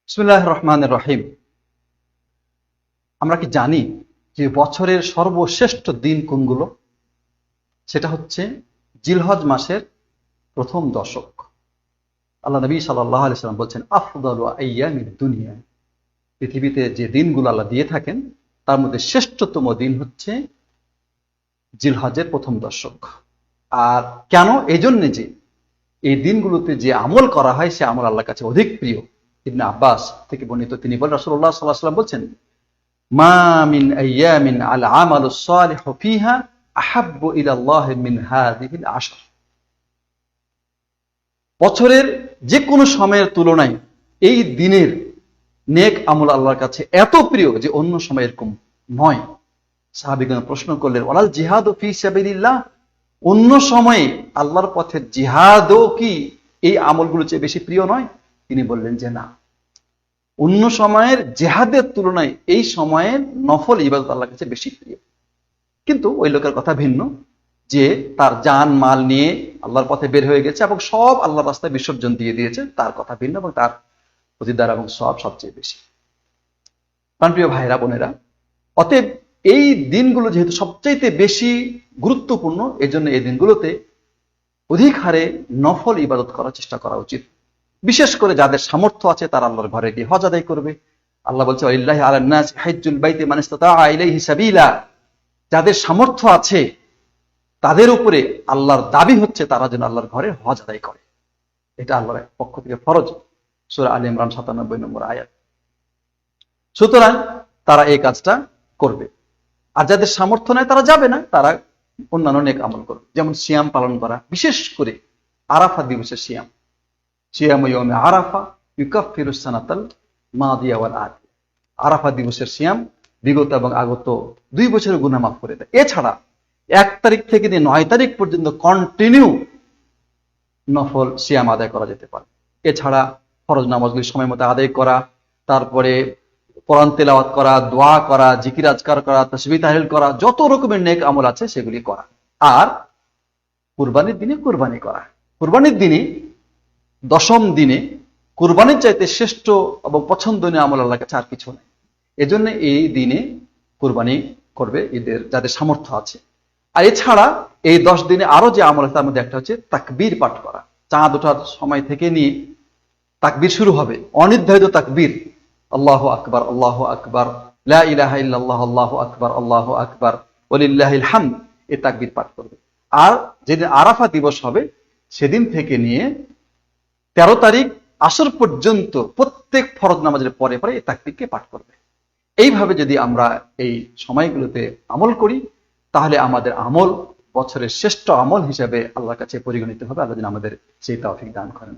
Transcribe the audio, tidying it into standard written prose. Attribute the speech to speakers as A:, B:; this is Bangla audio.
A: বিসমিল্লাহির রহমানির রহিম। আমরা কি জানি যে বছরের সর্বশ্রেষ্ঠ দিন কোনগুলো? সেটা হচ্ছে জিলহজ মাসের প্রথম দশক। আল্লাহ নবী সাল্লাল্লাহু আলাইহি সাল্লাম বলছেন, আফদালু আইয়ামিদ দুনিয়া, পৃথিবীতে যে দিনগুলো আল্লাহ দিয়ে থাকেন তার মধ্যে শ্রেষ্ঠতম দিন হচ্ছে জিলহজের প্রথম দশক। আর কেন? এই জন্যে যে এই দিনগুলোতে যে আমল করা হয় সে আমল আল্লাহর কাছে অধিক প্রিয়। ইবনে আব্বাস থেকে বর্ণিত, তিনি বলেন, রাসূলুল্লাহ সাল্লাল্লাহু আলাইহি ওয়াসাল্লাম বলছেন, মা মিন আইয়ামিন আল আমালুস সালিহু ফিহা আহাব্বু ইলাল্লাহি মিন হাযিহিল আশর। বছরের যে কোনো সময়ের তুলনায় এই দিনের নেক আমল আল্লাহর কাছে এত প্রিয় যে অন্য সময় এরকম নয়। সাহাবীগণ প্রশ্ন করলেন, ওয়ালাল জিহাদু ফি সাবিলিল্লাহ, অন্য সময়ে আল্লাহর পথে জিহাদও কি এই আমলগুলোর চেয়ে বেশি প্রিয় নয়? তিনি বললেন যে না, অন্য সময়ের জেহাদের তুলনায় এই সময়ের নফল ইবাদত আল্লাহর কাছে বেশি প্রিয়। কিন্তু ওই লোকের কথা ভিন্ন, যে তার জান মাল নিয়ে আল্লাহর পথে বের হয়ে গেছে এবং সব আল্লাহর রাস্তায় বিসর্জন দিয়ে দিয়েছে, তার কথা ভিন্ন এবং তার প্রতিদান এবং সব সবচেয়ে বেশি। প্রাণপ্রিয় ভাইরা বোনেরা, অতএব এই দিনগুলো যেহেতু সবচাইতে বেশি গুরুত্বপূর্ণ, এজন্য এই দিনগুলোতে অধিক হারে নফল ইবাদত করার চেষ্টা করা উচিত। বিশেষ করে যাদের সামর্থ্য আছে তারা আল্লাহর ঘরে গিয়ে হজ আদায় করবে। আল্লাহ বলছে, ওয়ালিল্লাহি আলান নাসি হিজ্জুল বাইতি মান ইসতাতাআ ইলাইহি সাবিলা, যাদের সামর্থ্য আছে তাদের উপরে আল্লাহর দাবি হচ্ছে তারা যেন আল্লাহর ঘরে হজ আদায় করে। এটা আল্লাহর পক্ষ থেকে ফরজ। সূরা আলে ইমরান ৯৭ নম্বর আয়াত। সুতরাং তারা এই কাজটা করবে। আর যাদের সামর্থ্য নেই তারা যাবে না, তারা অন্যান্য নেক আমল করবে। যেমন সিয়াম পালন করা, বিশেষ করে আরাফা দিবসের সিয়াম। সিয়ামু ইয়াউমি আরাফা ইউকাফিরুস সানাতাল মাদিয়া ওয়াল আতিয়া। আরাফা দিবসের সিয়াম বিগত এবং আগত 2 বছরের গুনাহ মাফ করে দেয়। এছাড়া 1 তারিখ থেকে 9 তারিখ পর্যন্ত কন্টিনিউ নফল সিয়াম আদায় করা যেতে পারে। এছাড়া ফরজ নামাজগুলি সময় মতো আদায় করা, তারপরে কোরআন তেলাওয়াত করা, দোয়া করা, জিকির আজকার করা, তাসবিহ তাহলিল করা, যত রকমের নেক আমল আছে সেগুলি করা। আর কুরবানির দিনে কুরবানি করা। কুরবানির দিনে, দশম দিনে কুরবানির চাইতে শ্রেষ্ঠ এবং পছন্দনীয় আমল আল্লাহর কাছে আর কিছু নেই। এজন্য এই দিনে কুরবানি করবে ঈদের যাদের সামর্থ্য আছে। আর এছাড়া এই 10 দিনে আরো যে আমল আছে তার মধ্যে একটা হচ্ছে তাকবীর পাঠ করা। চাঁদ ওঠার সময় থেকে নিয়ে তাকবীর শুরু হবে, অনির্ধারিত তাকবীর, আল্লাহু আকবার, আল্লাহু আকবার, লা ইলাহা ইল্লাল্লাহ, আল্লাহু আকবার, আল্লাহু আকবার, ওয়ালিল্লাহিল হামদ, এই তাকবীর পাঠ করবে। আর যেদিন আরাফা দিবস হবে সেদিন থেকে নিয়ে 13 তারিখ আসর পর্যন্ত প্রত্যেক ফরজ নামাজের পরে পরে এই তাকবীরকে পাঠ করবে। এইভাবে যদি আমরা এই সময়গুলোতে আমল করি তাহলে আমাদের আমল বছরের শ্রেষ্ঠ আমল হিসেবে আল্লাহর কাছে পরিগণিত হবে। আল্লাহ যেন আমাদের সেই তৌফিক দান করেন।